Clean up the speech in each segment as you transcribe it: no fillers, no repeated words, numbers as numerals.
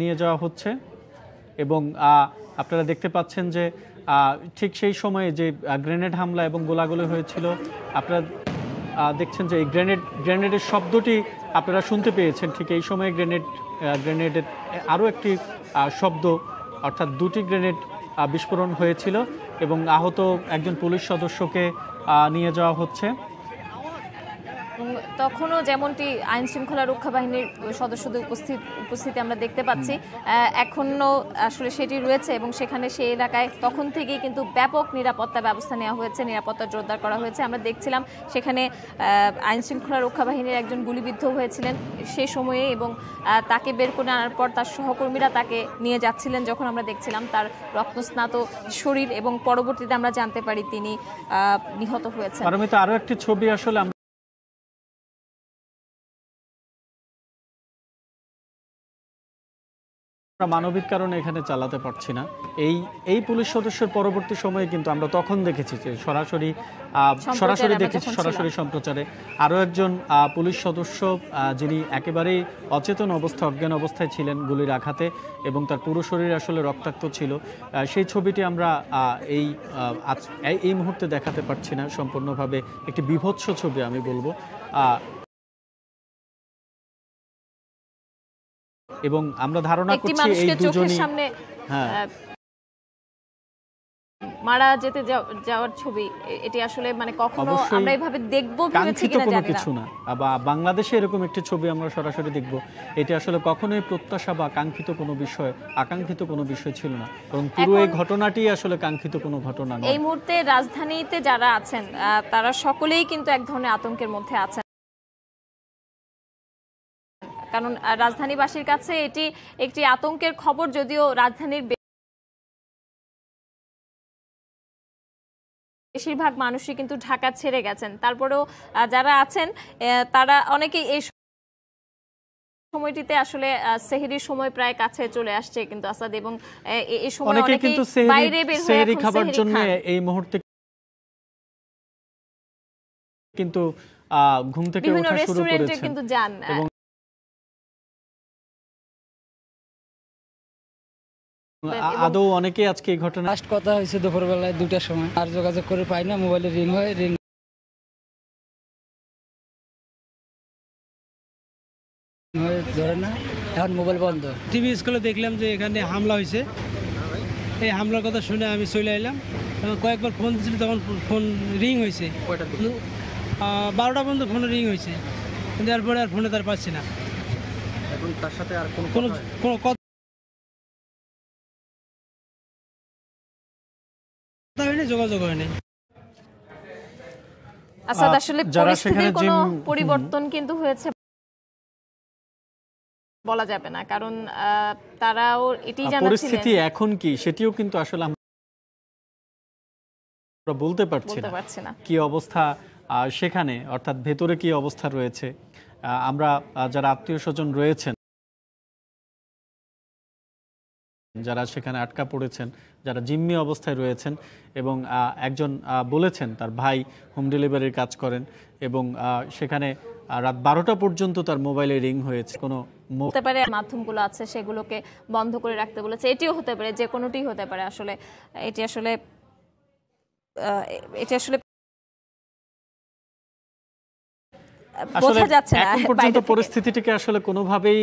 নিয়ে যাওয়া হচ্ছে এবং আপনারা দেখতে পাচ্ছেন যে ঠিক সেই সময়ে যে গ্রেনেড হামলা এবং গোলাগুলি হয়েছিল আপনারা দেখছেন যে এই গ্রেনেডের শব্দটি আপনারা শুনতে পেয়েছেন। ঠিক এই সময়ে গ্রেনেডের আরও একটি শব্দ, অর্থাৎ দুটি গ্রেনেড বিস্ফোরণ হয়েছিল এবং আহত একজন পুলিশ সদস্যকে নিয়ে যাওয়া হচ্ছে। তখনও যেমনটি আইন শৃঙ্খলা রক্ষা বাহিনীর সদস্যদের উপস্থিতি আমরা দেখতে পাচ্ছি, এখনো আসলে সেটি রয়েছে এবং সেখানে সেই এলাকায় তখন থেকেই কিন্তু ব্যাপক নিরাপত্তা ব্যবস্থা নেওয়া হয়েছে, নিরাপত্তা জোরদার করা হয়েছে। আমরা দেখছিলাম সেখানে আইন শৃঙ্খলা রক্ষা বাহিনীর একজন গুলিবিদ্ধ হয়েছিলেন সেই সময়ে এবং তাকে বের করে আনার পর তার সহকর্মীরা তাকে নিয়ে যাচ্ছিলেন। যখন আমরা দেখছিলাম তার রক্তস্নাত শরীর এবং পরবর্তীতে আমরা জানতে পারি তিনি নিহত হয়েছেন। আরও একটি ছবি আসলে মানবিক কারণে এখানে চালাতে পারছি না। এই পুলিশ সদস্যের পরবর্তী সময়ে কিন্তু আমরা তখন দেখেছি যে সরাসরি সম্প্রচারে আরও একজন পুলিশ সদস্য যিনি একেবারেই অচেতন অবস্থায়, অজ্ঞান অবস্থায় ছিলেন গুলির আঘাতে এবং তার পুরো শরীর আসলে রক্তাক্ত ছিল। সেই ছবিটি আমরা এই মুহূর্তে দেখাতে পারছি না সম্পূর্ণভাবে। একটি বীভৎস ছবি আমি বলবো। এবং আমরা ধারণা করছি এই দুজনই মারা যেতে যাওয়ার ছবি। এটি আসলে মানে কখনো আমরা এইভাবে দেখব ভেবেছি কিনা জানি কিছু না, বা বাংলাদেশে এরকম একটি ছবি আমরা সরাসরি দেখব, এটি আসলে কখনোই প্রত্যাশা বা কাঙ্ক্ষিত কোনো বিষয়, আকাঙ্ক্ষিত কোনো বিষয় ছিল না, এবং পুরো এই ঘটনাটি আসলে কাঙ্ক্ষিত কোনো ঘটনা নয়। এই মুহূর্তে রাজধানীতে যারা আছেন তারা সকলেই কিন্তু এক ধরনের আতঙ্কের মধ্যে আছেন, কারণ রাজধানীবাসীর কাছে এটি একটি আতঙ্কের খবর। যদিও রাজধানীর বেশিরভাগ মানুষই কিন্তু ঢাকা ছেড়ে গেছেন, তারপরেও যারা আছেন তারা অনেকেই এই সময়টিতে আসলে সেহরির সময় প্রায় কাছে চলে আসছে কিন্তু আসাদ, এবং এই সময় অনেকেই কিন্তু বাইরে বের হয়ে সেহরি খাবার জন্য এই মুহূর্তে কিন্তু ঘুম থেকে ওঠা শুরু করেছেন কিন্তু যান। আদৌ অনেকেই আজকে এই ঘটনা লাস্ট কথা হয়েছে দুপুরবেলায় 2টার সময়, আর যোগাযোগ করে পাই না, মোবাইলে রিং ধরে না, এখন মোবাইল বন্ধ। টিভি স্কুলে দেখলাম যে এখানে হামলা হয়েছে। এই হামলার কথা শুনে আমি চলে এলাম, কয়েকবার ফোন দিয়েছিল, তখন ফোন রিং হয়েছে 12টা পর্যন্ত ফোন রিং হয়েছে, কিন্তু এরপরে আর ফোনে তার পাচ্ছি না। এখন তার সাথে আর কোনো কথা হয়নি, যোগাযোগ হয়নি। আসাদ, আসলে পরিস্থিতির কোনো পরিবর্তন কিন্তু হয়েছে বলা যাবে না, কারণ তারাও এটি জানাচ্ছিলেন পরিস্থিতি এখন কি সেটিও কিন্তু আসলে আমরা বলতে পারছি না কি অবস্থা সেখানে, অর্থাৎ ভেতরে কি অবস্থা রয়েছে। আমরা যারা আত্মীয় স্বজন রয়েছেন, যারা সেখানে আটকা পড়েছেন, যারা জিম্মি অবস্থায় রয়েছেন, এবং একজন বলেছেন তার ভাই হোম ডেলিভারির কাজ করেন এবং সেখানে রাত 12টা পর্যন্ত তার মোবাইলে রিং হয়েছে। কোনো হতে পারে মাধ্যমগুলো আছে সেগুলোকে বন্ধ করে রাখতে বলেছে, এটিও হতে পারে, যে কোনোটি হতে পারে। আসলে এটি আসলে বোঝা যাচ্ছে না এখন পর্যন্ত পরিস্থিতিটিকে আসলে কোনোভাবেই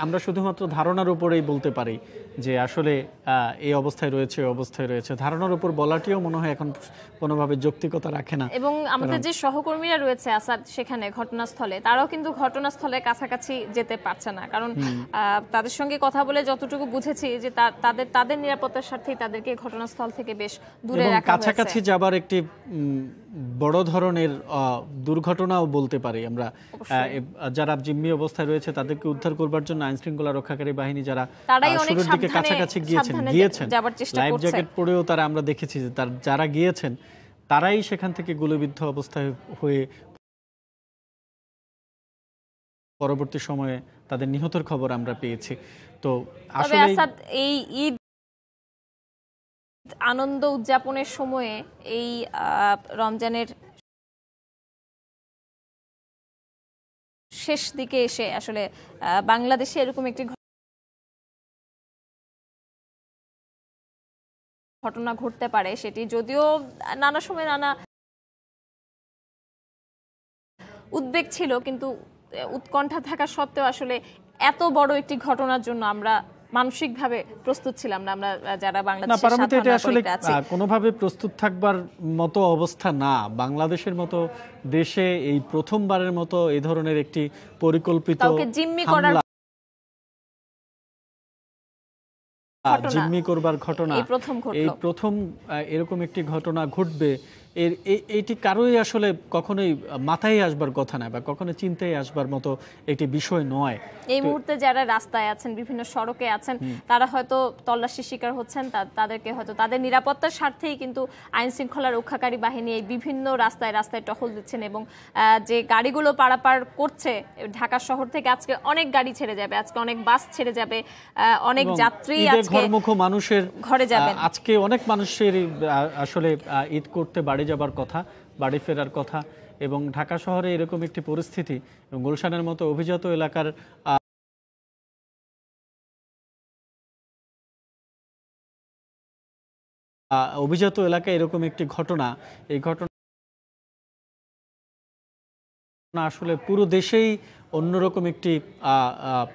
আমরা শুধুমাত্র ধারণার উপরেই বলতে পারি যে আসলে এই অবস্থায় রয়েছে। ধারণার উপর বলাটিও মনে হয় এখন কোনোভাবে যৌক্তিকতা রাখে না। এবং আমাদের যে সহকর্মীরা রয়েছে আসাদ সেখানে ঘটনাস্থলে, তারাও কিন্তু ঘটনাস্থলের কাছাকাছি যেতে পারছে না, কারণ তাদের সঙ্গে কথা বলে যতটুকু বুঝেছি যে তাদের নিরাপত্তার স্বার্থেই তাদেরকে ঘটনাস্থল থেকে বেশ দূরে রাখা হয়েছে। কাছাকাছি যাবার একটি বড় ধরনের দুর্ঘটনাও বলতে পারি আমরা। যারা জিম্মি অবস্থায় রয়েছে তাদেরকে উদ্ধার করবার জন্য আইন শৃঙ্খলা রক্ষাকারী বাহিনী যারা শুরুর দিকে কাছাকাছি গিয়েছেন লাইফ জ্যাকেট পরেও তারা, আমরা দেখেছি যে যারা গিয়েছেন তারাই সেখান থেকে গুলিবিদ্ধ অবস্থায় হয়ে পরবর্তী সময়ে তাদের নিহতের খবর আমরা পেয়েছি। তো আসলে এই ঈদ আনন্দ উদযাপনের সময়ে এই রমজানের শেষ দিকে এসে আসলে বাংলাদেশে এরকম একটি ঘটনা ঘটতে পারে, সেটি যদিও নানা সময় নানা উদ্বেগ ছিল, কিন্তু উৎকণ্ঠা থাকা সত্ত্বেও আসলে এত বড় একটি ঘটনার জন্য আমরা মানসিকভাবে প্রস্তুত ছিলাম না, আমরা যারা না বাংলাদেশের পারামিতে এটা সাধারণ আসলে নাগরিকরা আছি। কোনোভাবে প্রস্তুত থাকবার মতো অবস্থা না। বাংলাদেশের মতো দেশে এই প্রথমবারের মতো এই ধরনের একটি পরিকল্পিত কাউকে জিম্মি করার ঘটনা, জিম্মি করবার ঘটনা এই প্রথম ঘটলো। এই প্রথম এরকম একটি ঘটনা ঘটবে, এটি কারোই আসলে কখনোই মাথায় আসবার কথা না বা কখনো চিন্তায় আসবার মতো একটি বিষয় নয়। এই মুহূর্তে যারা রাস্তায় আছেন, বিভিন্ন সড়কে আছেন, তারা হয়তো তল্লাশির শিকার হচ্ছেন, তাদেরকে হয়তো তাদের নিরাপত্তার স্বার্থেই কিন্তু আইন শৃঙ্খলা রক্ষাকারী বাহিনী এই বিভিন্ন রাস্তায় রাস্তায় টহল দিচ্ছেন। এবং যে গাড়িগুলো পারাপার করছে ঢাকা শহর থেকে, আজকে অনেক গাড়ি ছেড়ে যাবে, আজকে অনেক বাস ছেড়ে যাবে, অনেক যাত্রী আজকে ঘরমুখ মানুষের ঘরে যাবেন। আজকে অনেক মানুষের আসলে ঈদ করতে বাড়ি যাবার কথা, বাড়ি ফেরার কথা, এবং ঢাকা শহরে এরকম একটি পরিস্থিতি এবং গুলশানের মতো অভিজাত এলাকার অভিজাত এলাকায় এরকম একটি ঘটনা, এই ঘটনা আসলে পুরো দেশেই অন্যরকম একটি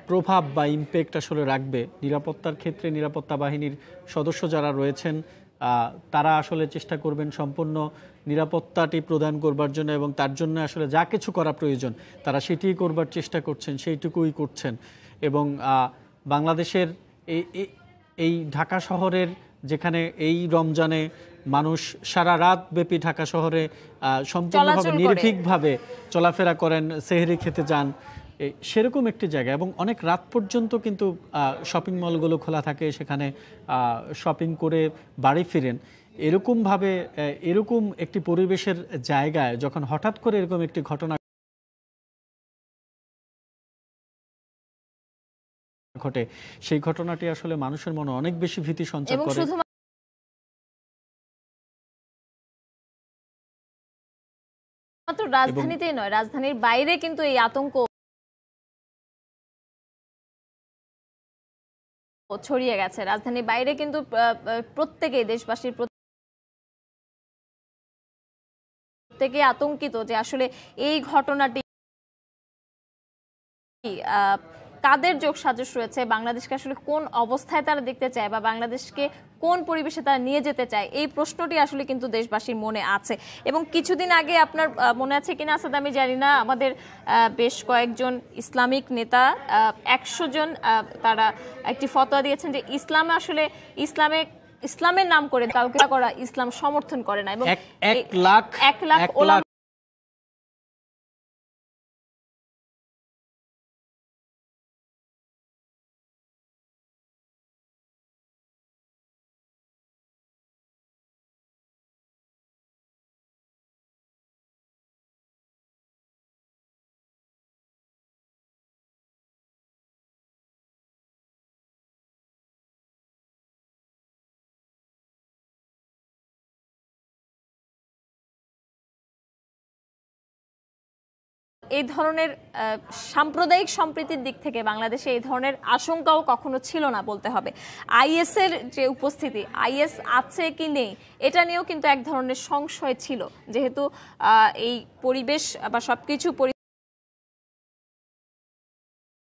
প্রভাব বা ইমপ্যাক্ট আসলে রাখবে। নিরাপত্তার ক্ষেত্রে নিরাপত্তা বাহিনীর সদস্য যারা রয়েছেন তারা আসলে চেষ্টা করবেন সম্পূর্ণ নিরাপত্তাটি প্রদান করবার জন্য, এবং তার জন্য আসলে যা কিছু করা প্রয়োজন তারা সেটিই করবার চেষ্টা করছেন, সেইটুকুই করছেন। এবং বাংলাদেশের এই ঢাকা শহরের, যেখানে এই রমজানে মানুষ সারা রাত ব্যাপী ঢাকা শহরে সম্পূর্ণভাবে নির্ভীকভাবে চলাফেরা করেন, সেহরি খেতে যান, সেরকম একটি জায়গা, এবং অনেক রাত পর্যন্ত কিন্তু শপিং মলগুলো খোলা থাকে, সেখানে শপিং করে বাড়ি ফিরেন। এরকমভাবে এরকম একটি পরিবেশের জায়গায় যখন হঠাৎ করে এরকম একটি ঘটনা ঘটে, সেই ঘটনাটি আসলে মানুষের মনে অনেক বেশি ভীতি সঞ্চার করে। মাত্র রাজধানীতেই নয়, রাজধানীর বাইরে কিন্তু এই আতঙ্ক ছড়িয়ে গেছে। রাজধানীর বাইরে কিন্তু প্রত্যেকেই, দেশবাসীর প্রত্যেকে আতঙ্কিত যে আসলে এই ঘটনাটি কাদের যোগসাজশ রয়েছে, বাংলাদেশকে আসলে কোন অবস্থায় তারা দেখতে চায় বা বাংলাদেশকে কোন পরিবেশে তারা নিয়ে যেতে চায়, এই প্রশ্নটি আসলে কিন্তু দেশবাসীর মনে আছে। এবং কিছুদিন আগে আপনার মনে আছে কিনা আসাদ আমি জানি না, আমাদের বেশ কয়েকজন ইসলামিক নেতা 100 জন তারা একটি ফতোয়া দিয়েছেন যে ইসলামে আসলে ইসলামের নাম করে কাউকে করা ইসলাম সমর্থন করে না। এবং 1 লাখ ওলামা এই ধরনের সাম্প্রদায়িক সম্প্রীতির দিক থেকে বাংলাদেশে এই ধরনের আশঙ্কাও কখনো ছিল না বলতে হবে। আইএস এর যে উপস্থিতি, আইএস আছে কি নেই, এটা নিয়েও কিন্তু এক ধরনের সংশয় ছিল, যেহেতু এই পরিবেশ বা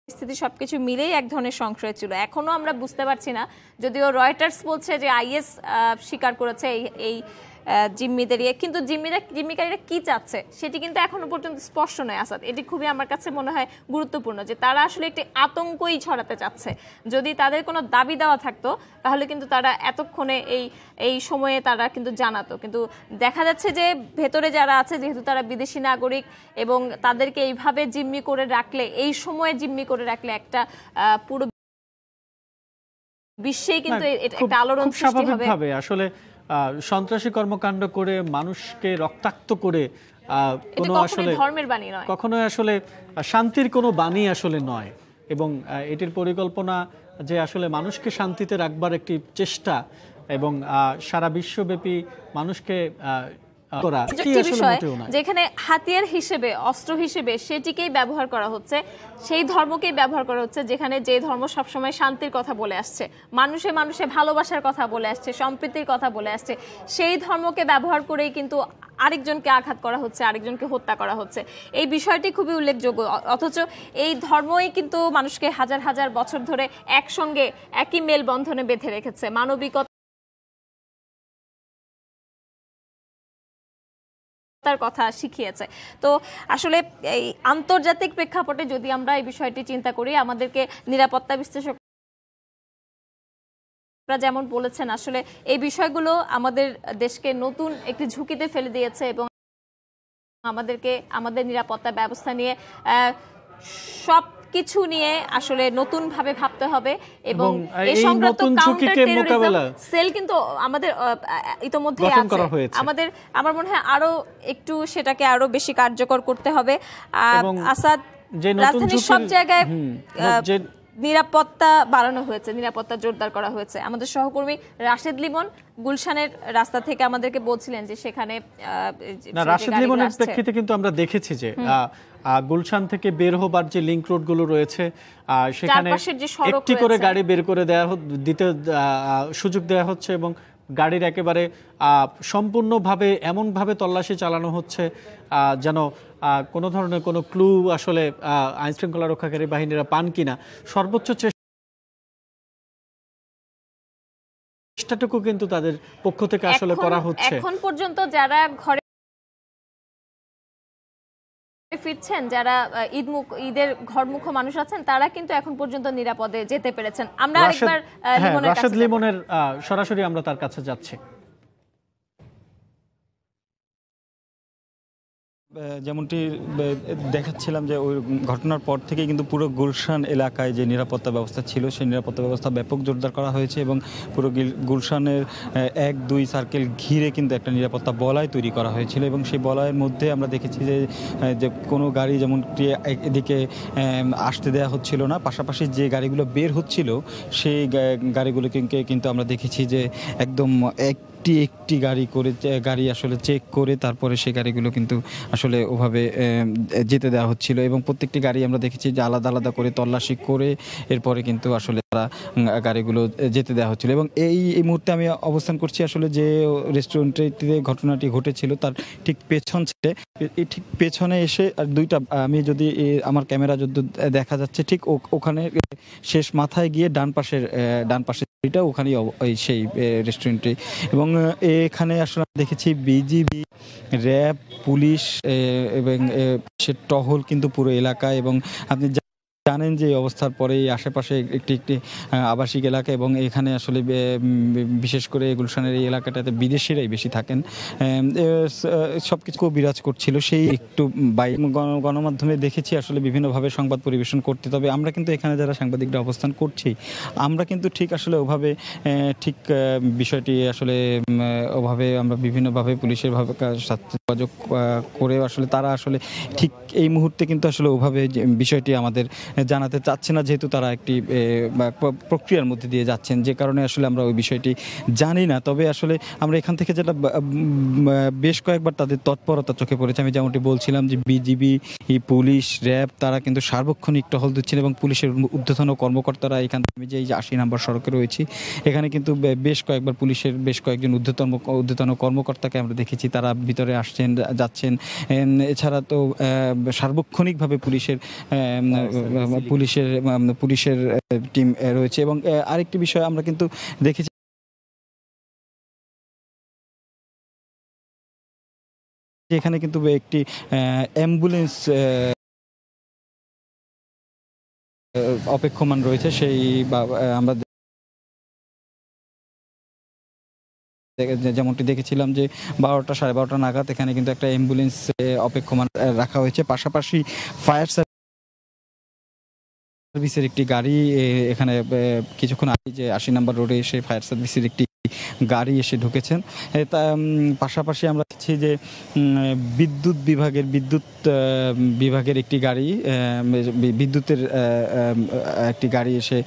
পরিস্থিতি সবকিছু মিলেই এক ধরনের সংশয় ছিল। এখনো আমরা বুঝতে পারছি না, যদিও রয়টার্স বলছে যে আইএস স্বীকার করেছে এই জিম্মিদের, কিন্তু জিম্মিকারীরা কি চাচ্ছে সেটি কিন্তু এখনো পর্যন্ত স্পষ্ট নয়। আসাদ, এটি খুবই আমার কাছে মনে হয় গুরুত্বপূর্ণ যে তারা আসলে একটি আতঙ্কই ছড়াতে চাচ্ছে। যদি তাদের কোনো দাবি দেওয়া থাকতো তাহলে কিন্তু তারা এতক্ষণে এই সময়ে তারা কিন্তু জানাতো, কিন্তু দেখা যাচ্ছে যে ভেতরে যারা আছে, যেহেতু তারা বিদেশি নাগরিক, এবং তাদেরকে এইভাবে জিম্মি করে রাখলে, এই সময়ে জিম্মি করে রাখলে একটা পুরো বিশ্বেই কিন্তু একটা আলোড়ন সৃষ্টি হবে। আসলে সন্ত্রাসী কর্মকাণ্ড করে মানুষকে রক্তাক্ত করে কোনো আসলে ধর্মের বাণী নয়, কখনোই আসলে শান্তির কোনো বাণী আসলে নয়। এবং এটির পরিকল্পনা যে আসলে মানুষকে শান্তিতে রাখবার একটি চেষ্টা, এবং সারা বিশ্বব্যাপী মানুষকে করা একটি কি আসলে বিষয় মোটেও নয়। যেখানে হাতিয়ার হিসেবে, অস্ত্র হিসেবে সেটিকেই ব্যবহার করা হচ্ছে, সেই ধর্মকেই ব্যবহার করা হচ্ছে, যেখানে যে ধর্ম সবসময় শান্তির কথা বলে আসছে, মানুষে মানুষে ভালোবাসার কথা বলে আসছে, সম্প্রীতির কথা বলে আসছে, সেই ধর্মকে ব্যবহার করেই কিন্তু আরেকজনকে আঘাত করা হচ্ছে, আরেকজনকে হত্যা করা হচ্ছে। এই বিষয়টি খুবই উল্লেখযোগ্য। অথচ এই ধর্মই কিন্তু মানুষকে হাজার হাজার বছর ধরে একসঙ্গে একই মেলবন্ধনে বেঁধে রেখেছে, মানবিকতা তার কথা শিখিয়েছে। তো আসলে এই আন্তর্জাতিক প্রেক্ষাপটে যদি আমরা এই বিষয়টি চিন্তা করি, আমাদেরকে নিরাপত্তা বিশ্লেষকরা যেমন বলেছেন, আসলে এই বিষয়গুলো আমাদের দেশকে নতুন একটি ঝুঁকিতে ফেলে দিয়েছে এবং আমাদেরকে আমাদের নিরাপত্তা ব্যবস্থা নিয়ে সব কিছু নিয়ে আসলে নতুন ভাবে ভাবতে হবে এবং এই সংক্রান্ত কাউন্টার টেরোরিজম সেল কিন্তু আমাদের ইতোমধ্যে আছে। আমাদের আমার মনে হয় আরো একটু সেটাকে আরো বেশি কার্যকর করতে হবে। আসাদ, রাজধানীর সব জায়গায় নিরাপত্তা বাড়ানো হয়েছে, নিরাপত্তা জোরদার করা হয়েছে। আমাদের সহকর্মী রাশেদ লিমন গুলশানের রাস্তা থেকে আমাদেরকে বলছিলেন যে সেখানে রাশেদ লিমনের প্রেক্ষিতে কিন্তু আমরা দেখেছি যে গুলশান থেকে বের হবার যে লিংক রোড গুলো রয়েছে সেখানে একটি করে গাড়ি বের করে দিতে সুযোগ দেওয়া হচ্ছে এবং গাড়ির একেবারে সম্পূর্ণভাবে এমনভাবে তল্লাশি চালানো হচ্ছে যেন কোনো ধরনের কোনো ক্লু আসলে আইন শৃঙ্খলা রক্ষাকারী বাহিনীরা পান কিনা। সর্বোচ্চ চেষ্টাটুকু কিন্তু তাদের পক্ষ থেকে আসলে করা হচ্ছে। এখন পর্যন্ত যারা ঘরে ফিরছেন, যারা ঈদের ঘরমুখ মানুষ আছেন, তারা কিন্তু এখন পর্যন্ত নিরাপদে যেতে পেরেছেন। আমরা আরেকবার রাশেদ লিমনের সরাসরি আমরা তার কাছে যাচ্ছি। যেমনটি দেখাচ্ছিলাম যে ওই ঘটনার পর থেকেই কিন্তু পুরো গুলশান এলাকায় যে নিরাপত্তা ব্যবস্থা ছিল সেই নিরাপত্তা ব্যবস্থা ব্যাপক জোরদার করা হয়েছে এবং পুরো গুলশানের 1-2 সার্কেল ঘিরে কিন্তু একটা নিরাপত্তা বলয় তৈরি করা হয়েছিল এবং সেই বলয়ের মধ্যে আমরা দেখেছি যে কোনো গাড়ি যেমন এদিকে আসতে দেওয়া হচ্ছিল না, পাশাপাশি যে গাড়িগুলো বের হচ্ছিল সেই গাড়িগুলোকে কিন্তু আমরা দেখেছি যে একদম একটি গাড়ি আসলে চেক করে তারপরে সেই গাড়িগুলো কিন্তু আসলে ওভাবে যেতে দেওয়া হচ্ছিল এবং প্রত্যেকটি গাড়ি আমরা দেখেছি যে আলাদা আলাদা করে তল্লাশি করে এরপরে কিন্তু আসলে তারা গাড়িগুলো যেতে দেওয়া হচ্ছিল এবং এই মুহূর্তে আমি অবস্থান করছি আসলে যে রেস্টুরেন্টটিতে ঘটনাটি ঘটেছিল তার ঠিক পেছনে এসে আর দুইটা, আমি যদি আমার ক্যামেরা যদি দেখা যাচ্ছে ঠিক ওখানে শেষ মাথায় গিয়ে ডান পাশে ওখানেই সেই রেস্টুরেন্টে এবং এখানে আসলে দেখেছি বিজিবি, র্যাব, পুলিশ এবং সে টহল কিন্তু পুরো এলাকায় এবং আপনি জানেন যে অবস্থার পরে আশেপাশে একটি আবাসিক এলাকা এবং এখানে আসলে বিশেষ করে গুলশানের এই এলাকাটাতে বিদেশিরাই বেশি থাকেন, সব কিছু বিরাজ করছিল। সেই একটু গণমাধ্যমে দেখেছি আসলে বিভিন্নভাবে সংবাদ পরিবেশন করতে, তবে আমরা কিন্তু এখানে যারা সাংবাদিকরা অবস্থান করছি আমরা কিন্তু ঠিক আসলে ওভাবে ঠিক বিষয়টি আসলে ওভাবে আমরা বিভিন্নভাবে পুলিশের ভাবে যোগাযোগ করে আসলে তারা আসলে ঠিক এই মুহূর্তে কিন্তু আসলে ওভাবে বিষয়টি আমাদের জানাতে চাচ্ছে না, যেহেতু তারা একটি প্রক্রিয়ার মধ্যে দিয়ে যাচ্ছেন, যে কারণে আসলে আমরা ওই বিষয়টি জানি না। তবে আসলে আমরা এখান থেকে যেটা বেশ কয়েকবার তাদের তৎপরতা চোখে পড়েছে, আমি যেমনটি বলছিলাম যে বিজিবি, পুলিশ, র্যাব তারা কিন্তু সার্বক্ষণিক টহল দিচ্ছেন এবং পুলিশের ঊর্ধ্বতন কর্মকর্তারা এখান থেকে যে 80 নম্বর সড়কে রয়েছি এখানে কিন্তু বেশ কয়েকবার পুলিশের বেশ কয়েকজন ঊর্ধ্বতন কর্মকর্তাকে আমরা দেখেছি, তারা ভিতরে আসছেন যাচ্ছেন। এছাড়া তো সার্বক্ষণিকভাবে পুলিশের টিম রয়েছে এবং আরেকটি বিষয় আমরা কিন্তু দেখেছি এখানে কিন্তু একটি অ্যাম্বুলেন্স অপেক্ষমান রয়েছে, সেই আমরা যেমনটি দেখেছিলাম যে 12টা সাড়ে 12টা নাগাদ এখানে কিন্তু একটা অ্যাম্বুলেন্স অপেক্ষমান রাখা হয়েছে, পাশাপাশি ফায়ার সার্ভিসের একটি গাড়ি এখানে কিছুক্ষণ আগে যে 80 নম্বর রোডে এসে ফায়ার সার্ভিসের একটি গাড়ি এসে ঢুকেছেন। পাশাপাশি আমরা দেখছি যে বিদ্যুৎ বিভাগের একটি গাড়ি, বিদ্যুতের একটি গাড়ি এসে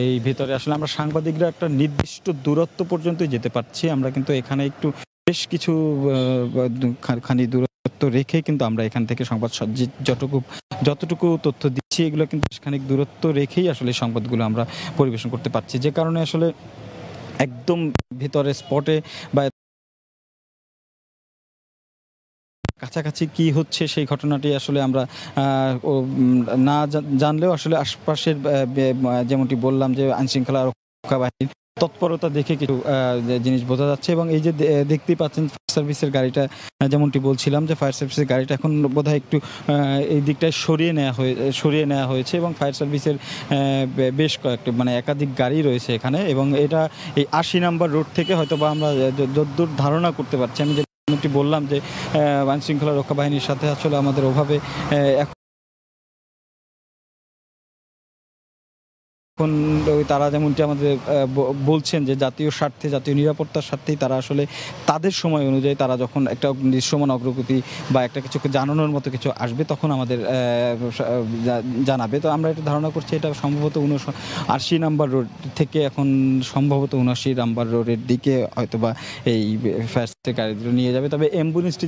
এই ভেতরে আসলে আমরা সাংবাদিকরা একটা নির্দিষ্ট দূরত্ব পর্যন্তই যেতে পারছি, আমরা কিন্তু এখানে একটু বেশ কিছু খানি দূরত্ব রেখে কিন্তু আমরা এখান থেকে সংবাদ যতটুকু তথ্য দিচ্ছি এগুলো কিন্তু খানিক দূরত্ব রেখেই আসলে সংবাদগুলো আমরা পরিবেশন করতে পারছি, যে কারণে আসলে একদম ভিতরে স্পটে বা কাছাকাছি কি হচ্ছে সেই ঘটনাটি আসলে আমরা না জানলেও আসলে আশপাশের যেমনটি বললাম যে আইনশৃঙ্খলা রক্ষা বাহিনীর তৎপরতা দেখে কিছু জিনিস বোঝা যাচ্ছে। এবং এই যে দেখতেই পাচ্ছেন ফায়ার সার্ভিসের গাড়িটা, যেমনটি বলছিলাম যে ফায়ার সার্ভিসের গাড়িটা এখন বোধহয় একটু এই দিকটায় সরিয়ে নেওয়া হয়েছে এবং ফায়ার সার্ভিসের বেশ কয়েকটি একাধিক গাড়ি রয়েছে এখানে। এবং এটা এই ৮০ নম্বর রোড থেকে হয়তো বা আমরা যতদূর ধারণা করতে পারছি, আমি যেমনটি বললাম যে আইনশৃঙ্খলা রক্ষা বাহিনীর সাথে আসলে আমাদের ওভাবে এখন তারা যেমনটি আমাদের বলছেন যে জাতীয় স্বার্থে, জাতীয় নিরাপত্তার স্বার্থেই তারা আসলে তাদের সময় অনুযায়ী তারা যখন একটা দৃশ্যমান অগ্রগতি বা একটা কিছুকে জানানোর মতো কিছু আসবে তখন আমাদের জানাবে। তো আমরা এটা ধারণা করছি এটা সম্ভবত ৮০ নাম্বার রোড থেকে এখন সম্ভবত ৭৯ নাম্বার রোডের দিকে হয়তোবা এই ফায়ার গাড়িগুলো নিয়ে যাবে। তবে অ্যাম্বুলেন্সটি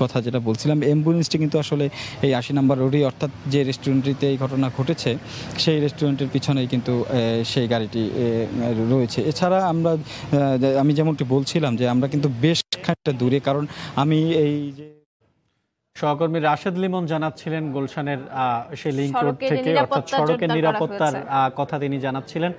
কথা যেটা বলছিলাম, অ্যাম্বুলেন্সটি কিন্তু আসলে এই ৮০ নাম্বার রোডেই, অর্থাৎ যে রেস্টুরেন্টটিতে এই ঘটনা ঘটেছে সেই রেস্টুরেন্টের পিছনেই কিন্তু সেই গাড়িটি রয়েছে। এছাড়া আমি যেমনটি বলছিলাম যে আমরা কিন্তু বেশ খানিকটা দূরে, কারণ আমি এই যে সহকর্মী রাশেদ লিমন জানাচ্ছিলেন গুলশানের সেই লিংক রোড থেকে, অর্থাৎ সড়কের নিরাপত্তার কথা তিনি জানাচ্ছিলেন।